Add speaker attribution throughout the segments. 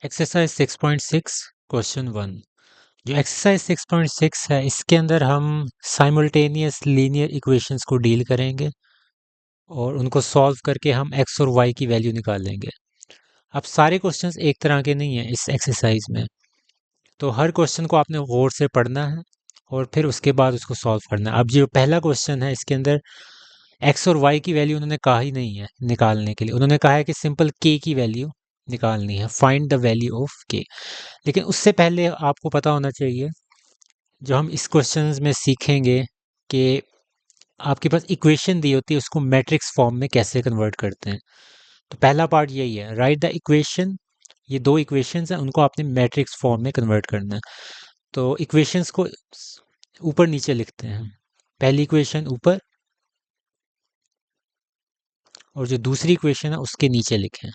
Speaker 1: Exercise 6.6 question 1। जो exercise 6.6 है इसके अंदर हम साइमल्टेनियस लीनियर इक्वेशंस को डील करेंगे और उनको सॉल्व करके हम एक्स और वाई की वैल्यू निकालेंगे। अब सारे क्वेश्चंस एक तरह के नहीं हैं इस एक्सरसाइज में, तो हर क्वेश्चन को आपने गौर से पढ़ना है और फिर उसके बाद उसको सॉल्व करना है। अब जो पहला क्वेश्चन है इसके अंदर एक्स और वाई की वैल्यू उन्होंने कहा ही नहीं है निकालने के लिए। उन्होंने कहा है कि सिंपल के की वैल्यू निकालनी है, फाइंड द वैल्यू ऑफ के। लेकिन उससे पहले आपको पता होना चाहिए, जो हम इस क्वेश्चन में सीखेंगे कि आपके पास इक्वेशन दी होती है उसको मैट्रिक्स फॉर्म में कैसे कन्वर्ट करते हैं। तो पहला पार्ट यही है, राइट द इक्वेशन। ये दो इक्वेशंस हैं, उनको आपने मैट्रिक्स फॉर्म में कन्वर्ट करना है। तो इक्वेशंस को ऊपर नीचे लिखते हैं, पहली इक्वेशन ऊपर और जो दूसरी इक्वेशन है उसके नीचे लिखें।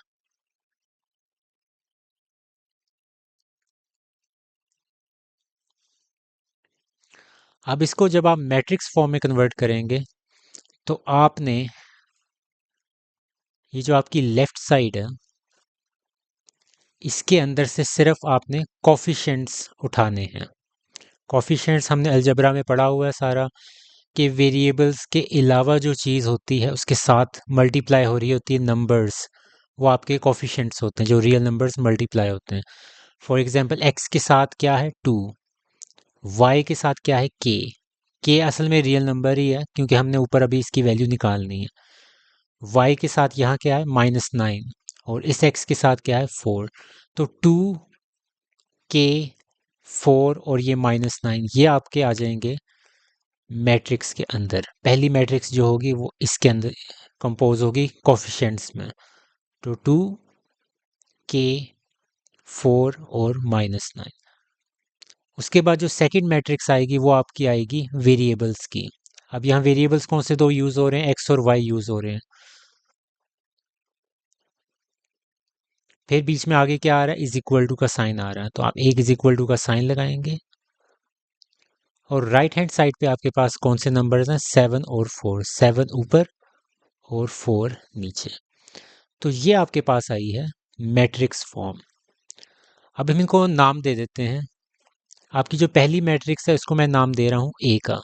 Speaker 1: अब इसको जब आप मैट्रिक्स फॉर्म में कन्वर्ट करेंगे तो आपने ये जो आपकी लेफ्ट साइड है इसके अंदर से सिर्फ आपने कॉफिशिएंट्स उठाने हैं। कॉफिशिएंट्स हमने अलजेब्रा में पढ़ा हुआ है सारा, कि वेरिएबल्स के अलावा जो चीज़ होती है उसके साथ मल्टीप्लाई हो रही होती है नंबर्स, वो आपके कॉफिशिएंट्स होते हैं, जो रियल नंबर्स मल्टीप्लाई होते हैं। फॉर एग्जांपल एक्स के साथ क्या है 2, वाई के साथ क्या है के असल में रियल नंबर ही है क्योंकि हमने ऊपर अभी इसकी वैल्यू निकालनी है। वाई के साथ यहाँ क्या है -9 और इस एक्स के साथ क्या है 4। तो 2 के 4 और ये -9 ये आपके आ जाएंगे मैट्रिक्स के अंदर। पहली मैट्रिक्स जो होगी वो इसके अंदर कंपोज होगी कोफिशिएंट्स में। तो 2 के 4 और -9। उसके बाद जो सेकंड मैट्रिक्स आएगी वो आपकी आएगी वेरिएबल्स की। अब यहाँ वेरिएबल्स कौन से दो यूज हो रहे हैं, एक्स और वाई यूज हो रहे हैं। फिर बीच में आगे क्या आ रहा है, इज इक्वल टू का साइन आ रहा है, तो आप एक इज इक्वल टू का साइन लगाएंगे और राइट हैंड साइड पे आपके पास कौन से नंबर्स हैं, 7 और 4। 7 ऊपर और 4 नीचे। तो ये आपके पास आई है मैट्रिक्स फॉर्म। अब हम इनको नाम दे देते हैं। आपकी जो पहली मैट्रिक्स है इसको मैं नाम दे रहा हूँ ए का।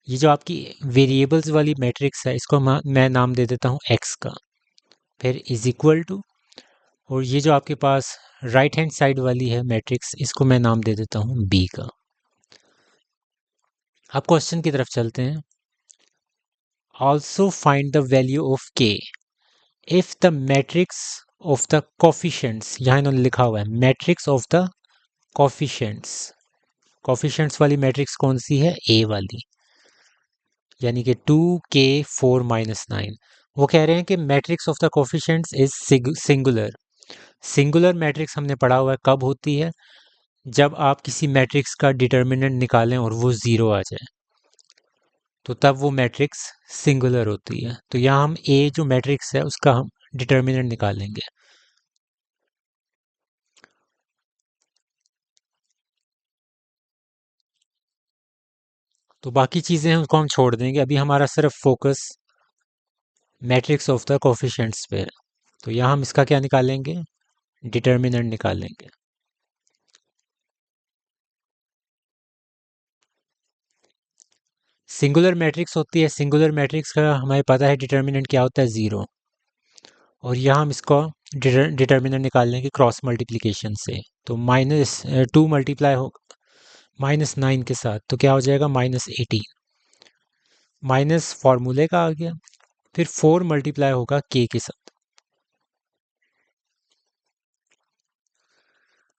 Speaker 1: ये जो आपकी वेरिएबल्स वाली मैट्रिक्स है इसको मैं नाम दे देता हूँ एक्स का। फिर इज इक्वल टू, और ये जो आपके पास राइट हैंड साइड वाली है मैट्रिक्स इसको मैं नाम दे देता हूँ बी का। अब क्वेश्चन की तरफ चलते हैं। Also find the value of K if the matrix of the coefficients, यहाँ इन्होंने लिखा हुआ है matrix of the coefficients. Coefficients वाली मैट्रिक्स कौन सी है, ए वाली, यानी कि 2k4 - 9। वो कह रहे हैं कि matrix of the coefficients is singular. Singular matrix हमने पढ़ा हुआ है कब होती है, जब आप किसी मैट्रिक्स का डिटर्मिनेंट निकालें और वो ज़ीरो आ जाए, तो तब वो मैट्रिक्स सिंगुलर होती है। तो यहाँ हम ए जो मैट्रिक्स है उसका हम डिटर्मिनेंट निकालेंगे। तो बाकी चीज़ें हैं उसको हम छोड़ देंगे, अभी हमारा सिर्फ focus matrix of the coefficients पे है। तो यहाँ हम इसका क्या निकालेंगे, डिटर्मिनेंट निकालेंगे। सिंगुलर मैट्रिक्स होती है, सिंगुलर मैट्रिक्स का हमें पता है डिटर्मिनेंट क्या होता है, ज़ीरो। और यहाँ हम इसको डिटर्मिनेंट निकाल लेंगे क्रॉस मल्टीप्लिकेशन से। तो -2 मल्टीप्लाई हो -9 के साथ तो क्या हो जाएगा -18, माइनस फार्मूले का आ गया। फिर 4 मल्टीप्लाई होगा के साथ।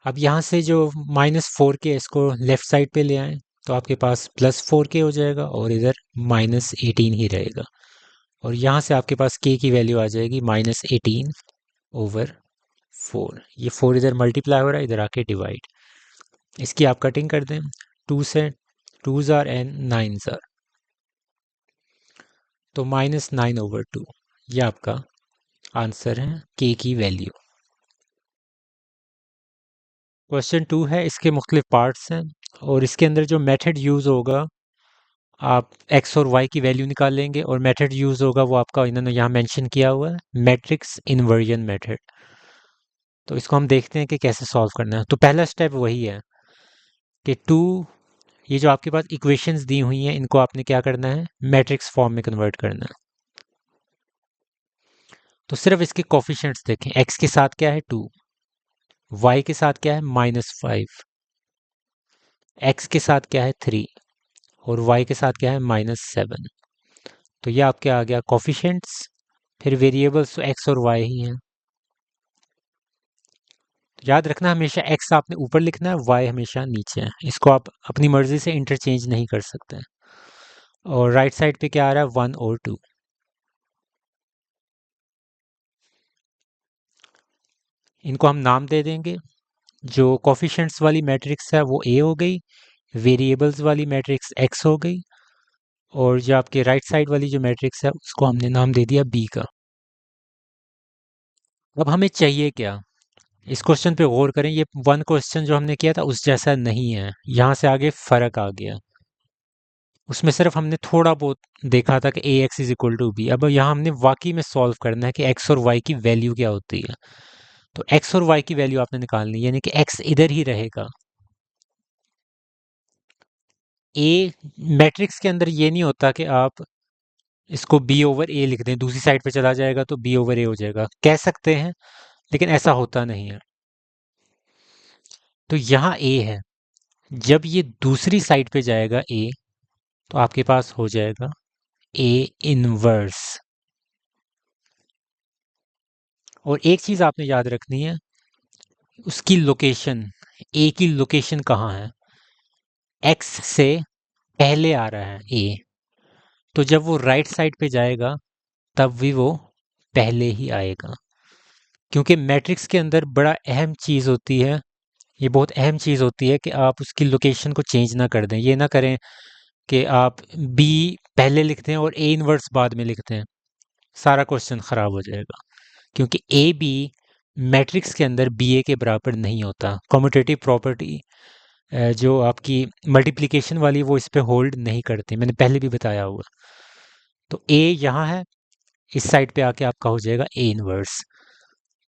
Speaker 1: अब यहाँ से जो -4 के इसको लेफ्ट साइड पे ले आए तो आपके पास +4 के हो जाएगा और इधर -18 ही रहेगा। और यहाँ से आपके पास के की वैल्यू आ जाएगी -18/4। ये 4 इधर मल्टीप्लाई हो रहा है, इधर आके डिवाइड। इसकी आप कटिंग कर दें, 2 से 2s are and 9s are, तो -9/2 ये आपका आंसर है के की वैल्यू। क्वेश्चन 2 है, इसके मुख्तलिफ पार्ट्स हैं और इसके अंदर जो मेथड यूज़ होगा, आप एक्स और वाई की वैल्यू निकाल लेंगे और मेथड यूज़ होगा वो आपका इन्होंने यहाँ मेंशन किया हुआ है, मैट्रिक्स इन्वर्जन मेथड। तो इसको हम देखते हैं कि कैसे सॉल्व करना है। तो पहला स्टेप वही है कि ये जो आपके पास इक्वेशंस दी हुई हैं इनको आपने क्या करना है, मैट्रिक्स फॉर्म में कन्वर्ट करना है। तो सिर्फ इसके कोफिशिएंट्स देखें, एक्स के साथ क्या है 2, वाई के साथ क्या है -5, एक्स के साथ क्या है 3 और वाई के साथ क्या है -7। तो ये आपके आ गया कोफिशिएंट्स। फिर वेरिएबल्स तो एक्स और वाई ही हैं। तो याद रखना हमेशा एक्स आपने ऊपर लिखना है, वाई हमेशा नीचे है। इसको आप अपनी मर्जी से इंटरचेंज नहीं कर सकते। और राइट साइड पे क्या आ रहा है 1 और 2। इनको हम नाम दे देंगे। जो कोफिशिएंट्स वाली मैट्रिक्स है वो ए हो गई, वेरिएबल्स वाली मैट्रिक्स एक्स हो गई, और जो आपके राइट साइड वाली जो मैट्रिक्स है उसको हमने नाम दे दिया बी का। अब हमें चाहिए क्या, इस क्वेश्चन पे गौर करें। ये वन क्वेश्चन जो हमने किया था उस जैसा नहीं है, यहाँ से आगे फर्क आ गया। उसमें सिर्फ हमने थोड़ा बहुत देखा था कि A X is equal to B. अब यहाँ हमने वाकई में सॉल्व करना है कि एक्स और वाई की वैल्यू क्या होती है। तो एक्स और वाई की वैल्यू आपने निकालनी है, यानी कि एक्स इधर ही रहेगा। ए मैट्रिक्स के अंदर ये नहीं होता कि आप इसको बी ओवर ए लिख दें, दूसरी साइड पे चला जाएगा तो बी ओवर ए हो जाएगा, कह सकते हैं लेकिन ऐसा होता नहीं है। तो यहाँ ए है, जब ये दूसरी साइड पे जाएगा ए, तो आपके पास हो जाएगा ए इनवर्स। और एक चीज आपने याद रखनी है, उसकी लोकेशन, ए की लोकेशन कहाँ है। एक्स से पहले आ रहा है ए, तो जब वो राइट साइड पे जाएगा तब भी वो पहले ही आएगा। क्योंकि मैट्रिक्स के अंदर बड़ा अहम चीज होती है, ये बहुत अहम चीज होती है कि आप उसकी लोकेशन को चेंज ना कर दें। ये ना करें कि आप बी पहले लिखते हैं और ए इनवर्स बाद में लिखते हैं, सारा क्वेश्चन खराब हो जाएगा। क्योंकि ए बी मैट्रिक्स के अंदर बी ए के बराबर नहीं होता। कम्यूटेटिव प्रॉपर्टी जो आपकी मल्टीप्लिकेशन वाली वो इस पे होल्ड नहीं करती, मैंने पहले भी बताया हुआ। तो ए यहाँ है, इस साइड पे आके आपका हो जाएगा ए इनवर्स।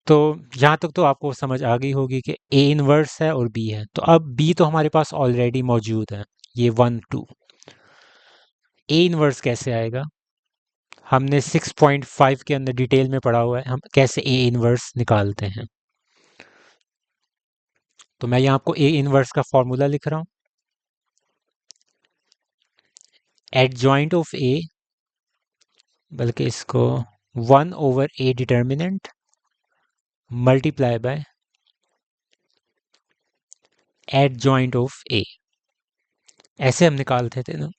Speaker 1: तो यहाँ तक तो आपको समझ आ गई होगी कि ए इनवर्स है और बी है। तो अब बी तो हमारे पास ऑलरेडी मौजूद है, ये 1 2। ए इनवर्स कैसे आएगा, हमने 6.5 के अंदर डिटेल में पढ़ा हुआ है हम कैसे ए इनवर्स निकालते हैं। तो मैं यहाँ आपको ए इनवर्स का फॉर्मूला लिख रहा हूँ। एडजॉइंट ऑफ ए, बल्कि इसको 1 over A determinant multiply by adjoint of A, ऐसे हम निकालते थे ना।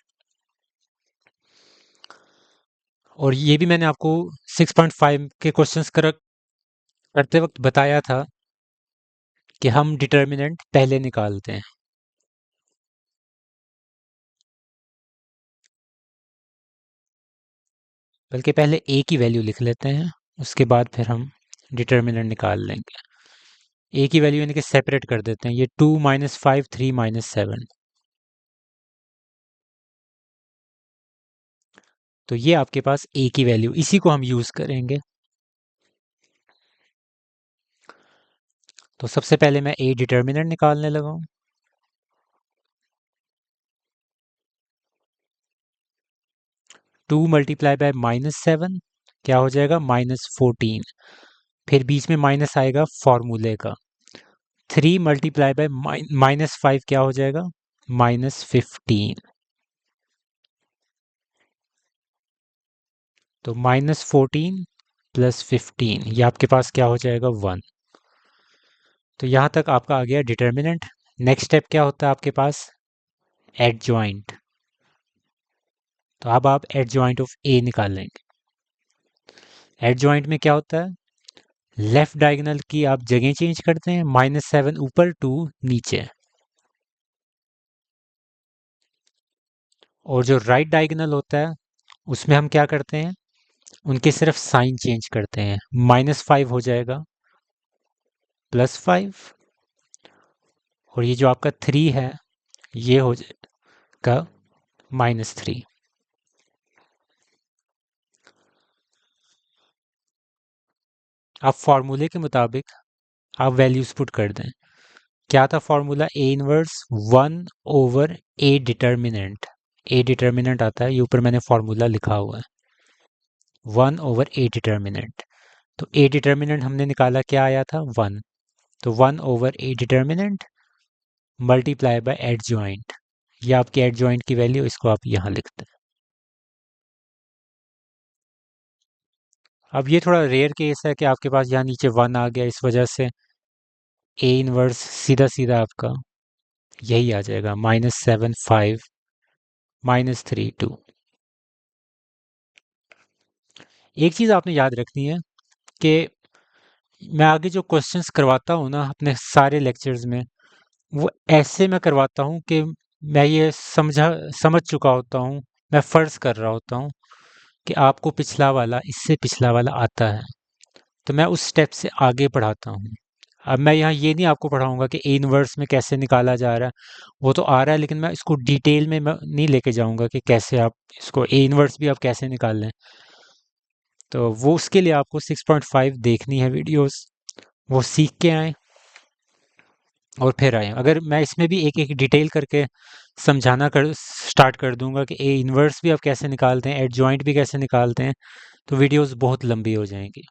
Speaker 1: और ये भी मैंने आपको 6.5 के क्वेश्चंस करते वक्त बताया था कि हम डिटर्मिनेंट पहले निकालते हैं। बल्कि पहले ए की वैल्यू लिख लेते हैं, उसके बाद फिर हम डिटर्मिनेंट निकाल लेंगे। ए की वैल्यू यानी कि सेपरेट कर देते हैं, ये 2 -5 3 -7। तो ये आपके पास ए की वैल्यू, इसी को हम यूज करेंगे। तो सबसे पहले मैं ए डिटर्मिनेंट निकालने लगा हूँ। 2 मल्टीप्लाई बाय -7 क्या हो जाएगा -14। फिर बीच में माइनस आएगा फॉर्मूले का। 3 मल्टीप्लाई बाय -5 क्या हो जाएगा -15। तो -14 + 15 ये आपके पास क्या हो जाएगा 1। तो यहाँ तक आपका आ गया डिटर्मिनेंट। नेक्स्ट स्टेप क्या होता है आपके पास, एडजॉइंट। तो अब आप एडजॉइंट ऑफ ए निकाल लेंगे। एडजॉइंट में क्या होता है, लेफ्ट डायगोनल की आप जगह चेंज करते हैं, -7 ऊपर 2 नीचे। और जो राइट डायगोनल होता है उसमें हम क्या करते हैं, उनके सिर्फ साइन चेंज करते हैं। -5 हो जाएगा +5, और ये जो आपका 3 है ये हो जाएगा -3। अब फॉर्मूले के मुताबिक आप वैल्यूज पुट कर दें। क्या था formula? A inverse 1/a determinant. A determinant आता है, ये ऊपर मैंने फॉर्मूला लिखा हुआ है, 1/a डिटर्मिनेंट। तो ए डिटर्मिनेंट हमने निकाला, क्या आया था? 1। तो 1/a determinant multiply by adjoint, ये आपकी एडजॉइंट की वैल्यू, इसको आप यहाँ लिखते हैं। अब ये थोड़ा रेयर केस है कि आपके पास यहाँ नीचे 1 आ गया, इस वजह से ए इनवर्स सीधा सीधा आपका यही आ जाएगा, -7 5 -3 2। एक चीज़ आपने याद रखनी है कि मैं आगे जो क्वेश्चंस करवाता हूँ ना अपने सारे लेक्चर्स में, वो ऐसे मैं करवाता हूँ कि मैं ये समझ चुका होता हूँ, मैं फ़र्ज़ कर रहा होता हूँ कि आपको पिछला वाला, इससे पिछला वाला आता है, तो मैं उस स्टेप से आगे पढ़ाता हूँ। अब मैं यहाँ ये नहीं आपको पढ़ाऊंगा कि ए इनवर्स में कैसे निकाला जा रहा है, वो तो आ रहा है, लेकिन मैं इसको डिटेल में मैं नहीं लेके जाऊंगा कि कैसे आप इसको ए इनवर्स भी आप कैसे निकाल लें। तो वो उसके लिए आपको 6.5 देखनी है वीडियोस, वो सीख के आए और फिर आए। अगर मैं इसमें भी एक एक डिटेल करके समझाना कर स्टार्ट कर दूंगा कि ए इनवर्स भी आप कैसे निकालते हैं, एड जॉइंट भी कैसे निकालते हैं, तो वीडियोस बहुत लंबी हो जाएंगी।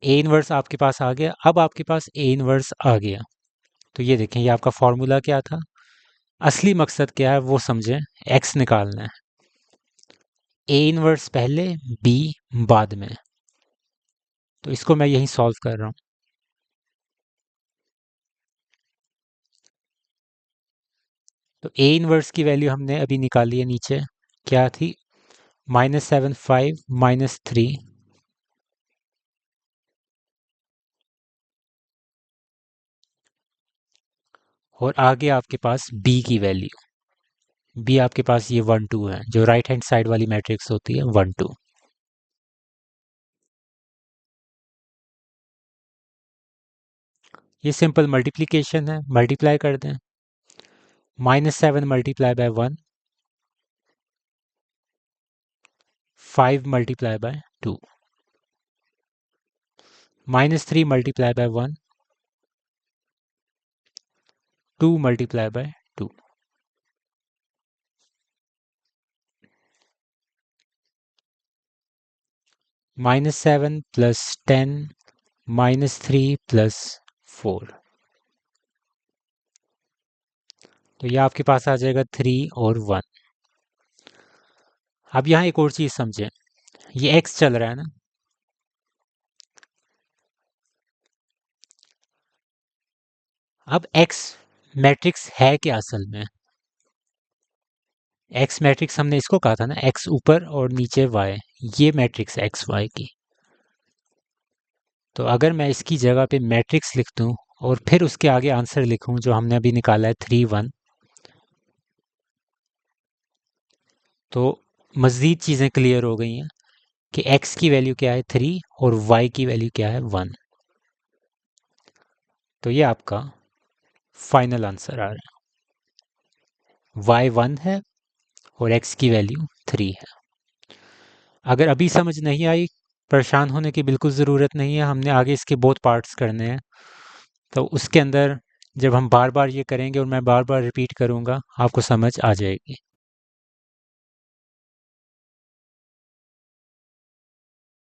Speaker 1: ए इनवर्स आपके पास आ गया। अब आपके पास ए इनवर्स आ गया, तो ये देखें, ये आपका फॉर्मूला क्या था, असली मकसद क्या है वो समझें। एक्स निकालना है, ए इनवर्स पहले, बी बाद में, तो इसको मैं यहीं सॉल्व कर रहा हूँ। तो ए इनवर्स की वैल्यू हमने अभी निकाली है नीचे, क्या थी? -7 5 -3, और आगे आपके पास बी की वैल्यू, बी आपके पास ये 1 2 है, जो राइट हैंड साइड वाली मैट्रिक्स होती है 1 2। ये सिंपल मल्टीप्लिकेशन है, मल्टीप्लाई कर दें। -7 multiply by 1, 5 multiply by 2, -3 multiply by 1, 2 multiply by 2, -7 plus 10 -3 plus 4, तो ये आपके पास आ जाएगा 3 और 1। अब यहाँ एक और चीज़ समझें, ये x चल रहा है ना, अब x मैट्रिक्स है क्या असल में? x मैट्रिक्स हमने इसको कहा था ना, x ऊपर और नीचे y, ये मैट्रिक्स x y की। तो अगर मैं इसकी जगह पे मैट्रिक्स लिख दूं और फिर उसके आगे आंसर लिखूं जो हमने अभी निकाला है 3 1, तो मज़ीद चीज़ें क्लियर हो गई हैं कि x की वैल्यू क्या है 3 और y की वैल्यू क्या है 1। तो ये आपका फाइनल आंसर आ रहा है, y 1 है और x की वैल्यू 3 है। अगर अभी समझ नहीं आई, परेशान होने की बिल्कुल ज़रूरत नहीं है, हमने आगे इसके बहुत पार्ट्स करने हैं, तो उसके अंदर जब हम बार बार ये करेंगे और मैं बार बार रिपीट करूँगा, आपको समझ आ जाएगी।